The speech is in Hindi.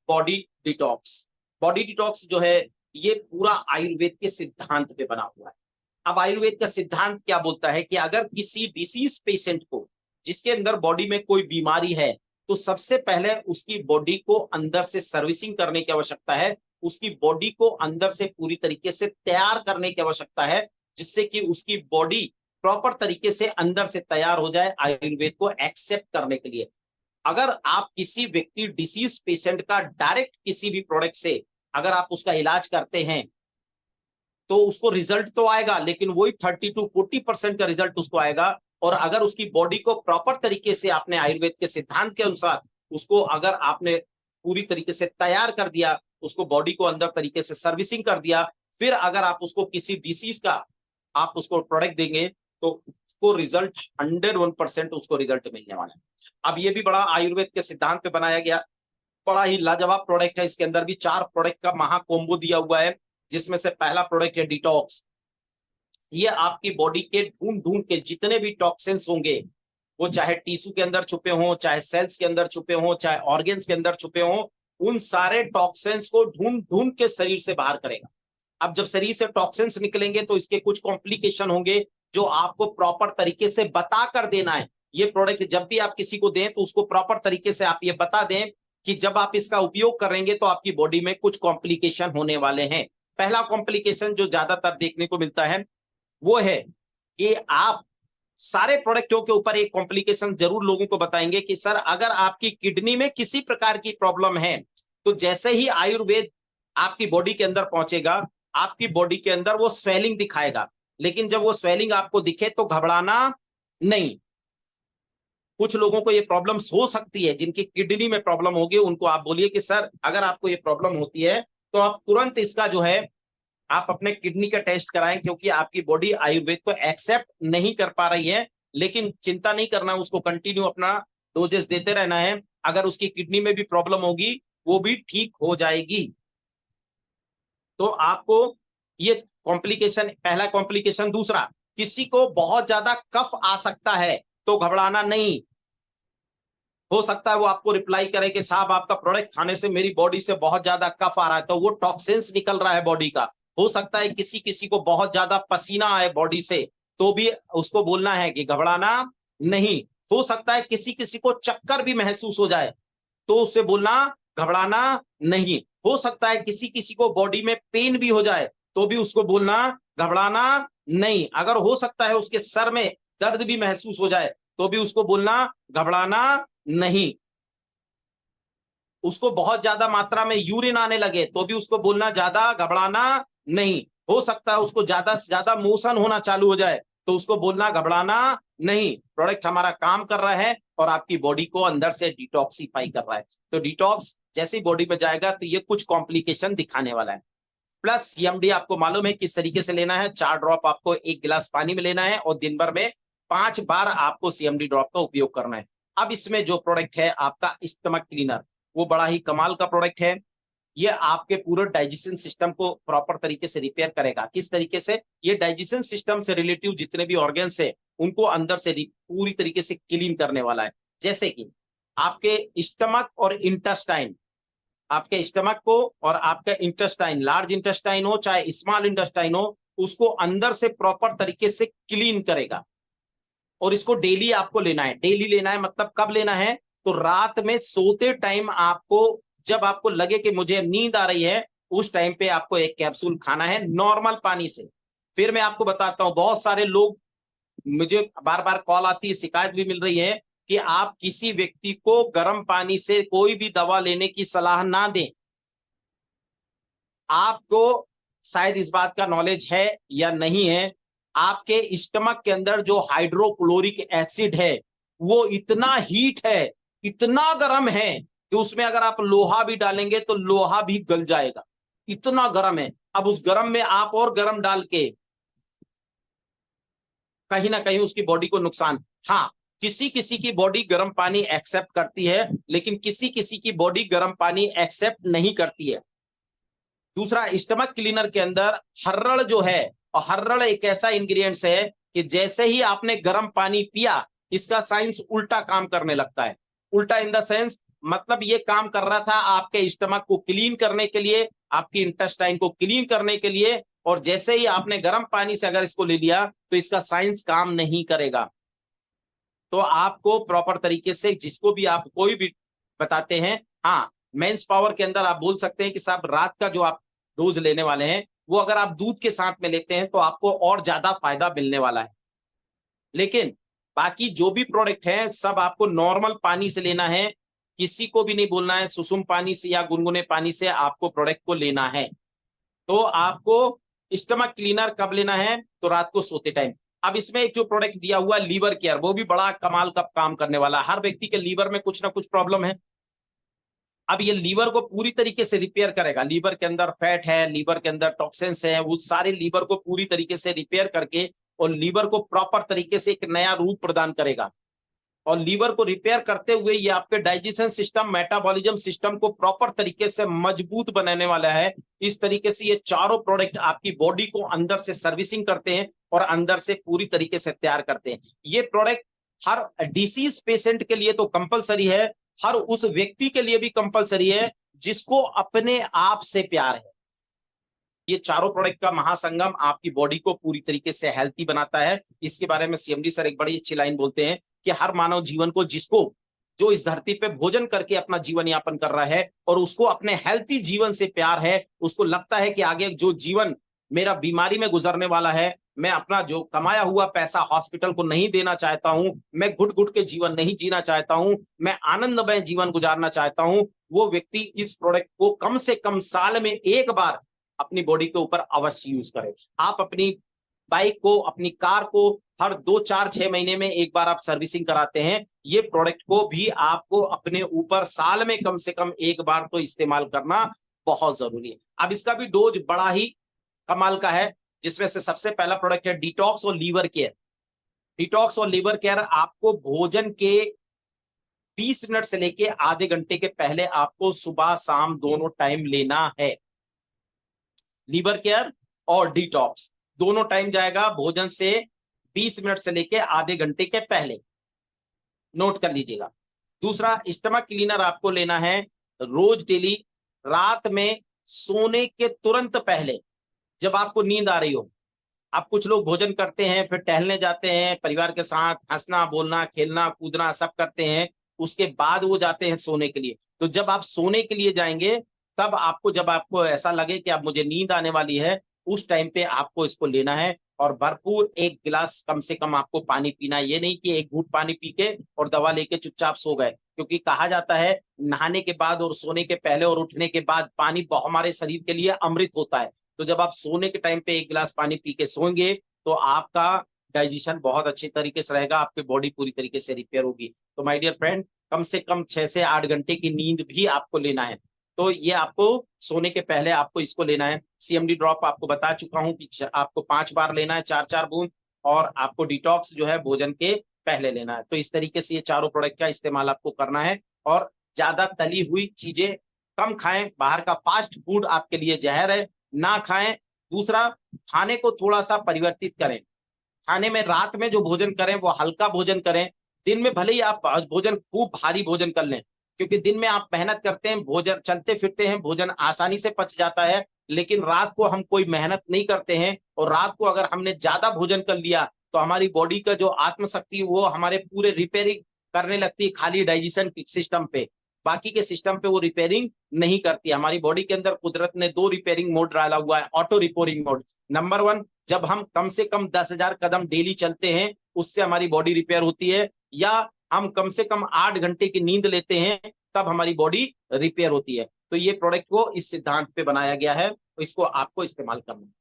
Body detox. बॉडी डिटॉक्स जो है ये पूरा आयुर्वेद के सिद्धांत पे बना हुआ है। अब आयुर्वेद का सिद्धांत क्या बोलता है कि अगर किसी डिसीज पेशेंट को, जिसके अंदर बॉडी में कोई बीमारी है, तो सबसे पहले उसकी बॉडी को अंदर से सर्विसिंग करने की आवश्यकता है, उसकी बॉडी को अंदर से पूरी तरीके से तैयार करने की आवश्यकता है, जिससे कि उसकी बॉडी प्रॉपर तरीके से अंदर से तैयार हो जाए आयुर्वेद को एक्सेप्ट करने के लिए। अगर आप किसी व्यक्ति डिसीज पेशेंट का डायरेक्ट किसी भी प्रोडक्ट से अगर आप उसका इलाज करते हैं तो उसको रिजल्ट तो आएगा, लेकिन वही 30 to 40% का रिजल्ट उसको आएगा। और अगर उसकी बॉडी को प्रॉपर तरीके से आपने आयुर्वेद के सिद्धांत के अनुसार उसको अगर आपने पूरी तरीके से तैयार कर दिया, उसको बॉडी को अंदर तरीके से सर्विसिंग कर दिया, फिर अगर आप उसको किसी डिसीज का आप उसको प्रोडक्ट देंगे तो उसको रिजल्ट 101% उसको रिजल्ट मिलने वाला है। अब ये भी बड़ा आयुर्वेद के सिद्धांत पे बनाया गया बड़ा ही लाजवाब प्रोडक्ट है। इसके अंदर भी 4 प्रोडक्ट का महा कोम्बो दिया हुआ है, जिसमें से पहला प्रोडक्ट है डिटॉक्स। ये आपकी बॉडी के ढूंढ ढूंढ के जितने भी टॉक्सिन्स होंगे, वो चाहे टिश्यू के अंदर छुपे हों, चाहे सेल्स के अंदर छुपे हों, चाहे ऑर्गन्स के अंदर छुपे हों, उन सारे टॉक्सिन्स को ढूंढ ढूंढ के शरीर से बाहर करेगा। अब जब शरीर से टॉक्सिन्स निकलेंगे तो इसके कुछ कॉम्प्लिकेशन होंगे जो आपको प्रॉपर तरीके से बता कर देना है। ये प्रोडक्ट जब भी आप किसी को दें तो उसको प्रॉपर तरीके से आप ये बता दें कि जब आप इसका उपयोग करेंगे तो आपकी बॉडी में कुछ कॉम्प्लिकेशन होने वाले हैं। पहला कॉम्प्लिकेशन जो ज्यादातर देखने को मिलता है वो है कि आप सारे प्रोडक्टों के ऊपर एक कॉम्प्लिकेशन जरूर लोगों को बताएंगे कि सर अगर आपकी किडनी में किसी प्रकार की प्रॉब्लम है तो जैसे ही आयुर्वेद आपकी बॉडी के अंदर पहुंचेगा, आपकी बॉडी के अंदर वो स्वेलिंग दिखाएगा, लेकिन जब वो स्वेलिंग आपको दिखे तो घबराना नहीं। कुछ लोगों को ये प्रॉब्लम्स हो सकती है, जिनकी किडनी में प्रॉब्लम होगी, उनको आप बोलिए कि सर अगर आपको ये प्रॉब्लम होती है तो आप तुरंत इसका जो है आप अपने किडनी का टेस्ट कराएं, क्योंकि आपकी बॉडी आयुर्वेद को एक्सेप्ट नहीं कर पा रही है। लेकिन चिंता नहीं करना, उसको कंटिन्यू अपना डोजेस देते रहना है। अगर उसकी किडनी में भी प्रॉब्लम होगी वो भी ठीक हो जाएगी। तो आपको ये कॉम्प्लिकेशन, पहला कॉम्प्लिकेशन। दूसरा, किसी को बहुत ज्यादा कफ आ सकता है तो घबराना नहीं। हो सकता है वो आपको रिप्लाई करे कि साहब आपका प्रोडक्ट खाने से मेरी बॉडी से बहुत ज्यादा कफ आ रहा है, तो वो टॉक्सिन्स निकल रहा है बॉडी का। हो सकता है किसी किसी को बहुत ज्यादा पसीना आए बॉडी से, तो भी उसको बोलना है कि घबराना नहीं। हो सकता है किसी किसी को चक्कर भी महसूस हो जाए तो उससे बोलना घबराना नहीं। हो सकता है किसी किसी को बॉडी में पेन भी हो जाए तो भी उसको बोलना घबराना नहीं। अगर हो सकता है उसके सर में दर्द भी महसूस हो जाए तो भी उसको बोलना घबराना नहीं। उसको बहुत ज्यादा मात्रा में यूरिन आने लगे तो भी उसको बोलना ज्यादा घबराना नहीं। हो सकता है उसको ज्यादा से ज्यादा मोशन होना चालू हो जाए तो उसको बोलना घबराना नहीं। प्रोडक्ट हमारा काम कर रहा है और आपकी बॉडी को अंदर से डिटॉक्सिफाई कर रहा है। तो डिटॉक्स जैसी बॉडी में जाएगा तो ये कुछ कॉम्प्लिकेशन दिखाने वाला है। प्लस सीएमडी आपको मालूम है किस तरीके से लेना है। 4 ड्रॉप आपको 1 गिलास पानी में लेना है और दिन भर में 5 बार आपको सीएमडी ड्रॉप का उपयोग करना है। अब इसमें जो प्रोडक्ट है आपका स्टमक क्लीनर, वो बड़ा ही कमाल का प्रोडक्ट है। ये आपके पूरे डाइजेशन सिस्टम को प्रॉपर तरीके से रिपेयर करेगा। किस तरीके से? ये डाइजेशन सिस्टम से रिलेटिव जितने भी ऑर्गन्स है उनको अंदर से पूरी तरीके से क्लीन करने वाला है। जैसे कि आपके स्टमक और इंटेस्टाइन, आपके स्टमक को और आपका इंटेस्टाइन, लार्ज इंटेस्टाइन हो चाहे स्मॉल इंटेस्टाइन हो, उसको अंदर से प्रॉपर तरीके से क्लीन करेगा। और इसको डेली आपको लेना है। डेली लेना है मतलब कब लेना है? तो रात में सोते टाइम आपको, जब आपको लगे कि मुझे नींद आ रही है, उस टाइम पे आपको एक कैप्सूल खाना है नॉर्मल पानी से। फिर मैं आपको बताता हूं, बहुत सारे लोग, मुझे बार बार कॉल आती है, शिकायत भी मिल रही है कि आप किसी व्यक्ति को गर्म पानी से कोई भी दवा लेने की सलाह ना दें। आपको शायद इस बात का नॉलेज है या नहीं है, आपके स्टमक के अंदर जो हाइड्रोक्लोरिक एसिड है वो इतना हीट है, इतना गर्म है कि उसमें अगर आप लोहा भी डालेंगे तो लोहा भी गल जाएगा, इतना गर्म है। अब उस गर्म में आप और गर्म डाल के कहीं ना कहीं उसकी बॉडी को नुकसान। हाँ, किसी किसी की बॉडी गर्म पानी एक्सेप्ट करती है, लेकिन किसी किसी की बॉडी गर्म पानी एक्सेप्ट नहीं करती है। दूसरा, स्टमक क्लीनर के अंदर हर्रड़ जो है, और हर्रड़ एक ऐसा इंग्रेडिएंट्स है कि जैसे ही आपने गर्म पानी पिया, इसका साइंस उल्टा काम करने लगता है। उल्टा इन द सेंस, मतलब ये काम कर रहा था आपके स्टमक को क्लीन करने के लिए, आपकी इंटेस्टाइन को क्लीन करने के लिए, और जैसे ही आपने गर्म पानी से अगर इसको ले लिया तो इसका साइंस काम नहीं करेगा। तो आपको प्रॉपर तरीके से, जिसको भी आप कोई भी बताते हैं, हाँ मेंस पावर के अंदर आप बोल सकते हैं कि साहब रात का जो आप डोज लेने वाले हैं वो अगर आप दूध के साथ में लेते हैं तो आपको और ज्यादा फायदा मिलने वाला है। लेकिन बाकी जो भी प्रोडक्ट है सब आपको नॉर्मल पानी से लेना है, किसी को भी नहीं बोलना है सुसुम पानी से या गुनगुने पानी से आपको प्रोडक्ट को लेना है। तो आपको स्टमक क्लीनर कब लेना है? तो रात को सोते टाइम। अब इसमें एक जो प्रोडक्ट दिया हुआ लीवर केयर, वो भी बड़ा कमाल का काम करने वाला है। हर व्यक्ति के लीवर में कुछ ना कुछ प्रॉब्लम है। अब ये लीवर को पूरी तरीके से रिपेयर करेगा। लीवर के अंदर फैट है, लीवर के अंदर टॉक्सिन्स है, वो सारे लीवर को पूरी तरीके से रिपेयर करके और लीवर को प्रॉपर तरीके से एक नया रूप प्रदान करेगा। और लीवर को रिपेयर करते हुए ये आपके डाइजेशन सिस्टम, मेटाबॉलिज्म सिस्टम को प्रॉपर तरीके से मजबूत बनाने वाला है। इस तरीके से ये चारों प्रोडक्ट आपकी बॉडी को अंदर से सर्विसिंग करते हैं और अंदर से पूरी तरीके से तैयार करते हैं। ये प्रोडक्ट हर डिसीज पेशेंट के लिए तो कंपलसरी है, हर उस व्यक्ति के लिए भी कंपलसरी है जिसको अपने आप से प्यार है। ये चारों प्रोडक्ट का महासंगम आपकी बॉडी को पूरी तरीके से हेल्थी बनाता है। इसके बारे में सीएमडी सर एक बड़ी अच्छी लाइन बोलते हैं कि हर मानव जीवन को, जिसको जो इस धरती पे भोजन करके अपना जीवन यापन कर रहा है और उसको अपने हेल्थी जीवन से प्यार है, उसको लगता है कि आगे जो जीवन मेरा बीमारी में गुजरने वाला है, मैं अपना जो कमाया हुआ पैसा हॉस्पिटल को नहीं देना चाहता हूं, मैं घुट घुट के जीवन नहीं जीना चाहता हूं, मैं आनंदमय जीवन गुजारना चाहता हूं, वो व्यक्ति इस प्रोडक्ट को कम से कम साल में एक बार अपनी बॉडी के ऊपर अवश्य यूज करें। आप अपनी बाइक को, अपनी कार को हर 2, 4, 6 महीने में एक बार आप सर्विसिंग कराते हैं, ये प्रोडक्ट को भी आपको अपने ऊपर साल में कम से कम एक बार तो इस्तेमाल करना बहुत जरूरी है। अब इसका भी डोज बड़ा ही कमाल का है, जिसमें से सबसे पहला प्रोडक्ट है डिटॉक्स और लीवर केयर। डिटॉक्स और लीवर केयर आपको भोजन के 20 मिनट से लेके आधे घंटे के पहले आपको सुबह शाम दोनों टाइम लेना है। लीवर केयर और डिटॉक्स दोनों टाइम जाएगा भोजन से 20 मिनट से लेके आधे घंटे के पहले, नोट कर लीजिएगा। दूसरा स्टमक क्लीनर आपको लेना है रोज डेली, रात में सोने के तुरंत पहले, जब आपको नींद आ रही हो। आप कुछ लोग भोजन करते हैं फिर टहलने जाते हैं, परिवार के साथ हंसना बोलना खेलना कूदना सब करते हैं, उसके बाद वो जाते हैं सोने के लिए। तो जब आप सोने के लिए जाएंगे तब आपको, जब आपको ऐसा लगे कि अब मुझे नींद आने वाली है, उस टाइम पे आपको इसको लेना है और भरपूर 1 गिलास कम से कम आपको पानी पीना है। ये नहीं कि एक घूंट पानी पी के और दवा लेके चुपचाप सो गए, क्योंकि कहा जाता है नहाने के बाद और सोने के पहले और उठने के बाद पानी हमारे शरीर के लिए अमृत होता है। तो जब आप सोने के टाइम पे 1 गिलास पानी पी के सोएंगे तो आपका डाइजेशन बहुत अच्छे तरीके से रहेगा, आपकी बॉडी पूरी तरीके से रिपेयर होगी। तो माय डियर फ्रेंड, कम से कम 6 से 8 घंटे की नींद भी आपको लेना है। तो ये आपको सोने के पहले आपको इसको लेना है। सीएमडी ड्रॉप आपको बता चुका हूं कि आपको 5 बार लेना है, 4-4 बूंद, और आपको डिटॉक्स जो है भोजन के पहले लेना है। तो इस तरीके से ये चारों प्रोडक्ट का इस्तेमाल आपको करना है और ज्यादा तली हुई चीजें कम खाएं। बाहर का फास्ट फूड आपके लिए जहर है, ना खाएं। दूसरा, खाने को थोड़ा सा परिवर्तित करें। खाने में रात में जो भोजन करें वो हल्का भोजन करें। दिन में भले ही आप भोजन खूब भारी भोजन कर लें, क्योंकि दिन में आप मेहनत करते हैं, भोजन चलते फिरते हैं, भोजन आसानी से पच जाता है। लेकिन रात को हम कोई मेहनत नहीं करते हैं और रात को अगर हमने ज्यादा भोजन कर लिया तो हमारी बॉडी का जो आत्मशक्ति वो हमारे पूरे रिपेयरिंग करने लगती है खाली डाइजेशन सिस्टम पे, बाकी के सिस्टम पे वो रिपेयरिंग नहीं करती। हमारी बॉडी के अंदर कुदरत ने 2 रिपेयरिंग मोड डाला हुआ है, ऑटो रिपेयरिंग मोड। नंबर 1, जब हम कम से कम 10,000 कदम डेली चलते हैं उससे हमारी बॉडी रिपेयर होती है, या हम कम से कम 8 घंटे की नींद लेते हैं तब हमारी बॉडी रिपेयर होती है। तो ये प्रोडक्ट को इस सिद्धांत पे बनाया गया है, तो इसको आपको इस्तेमाल करना है।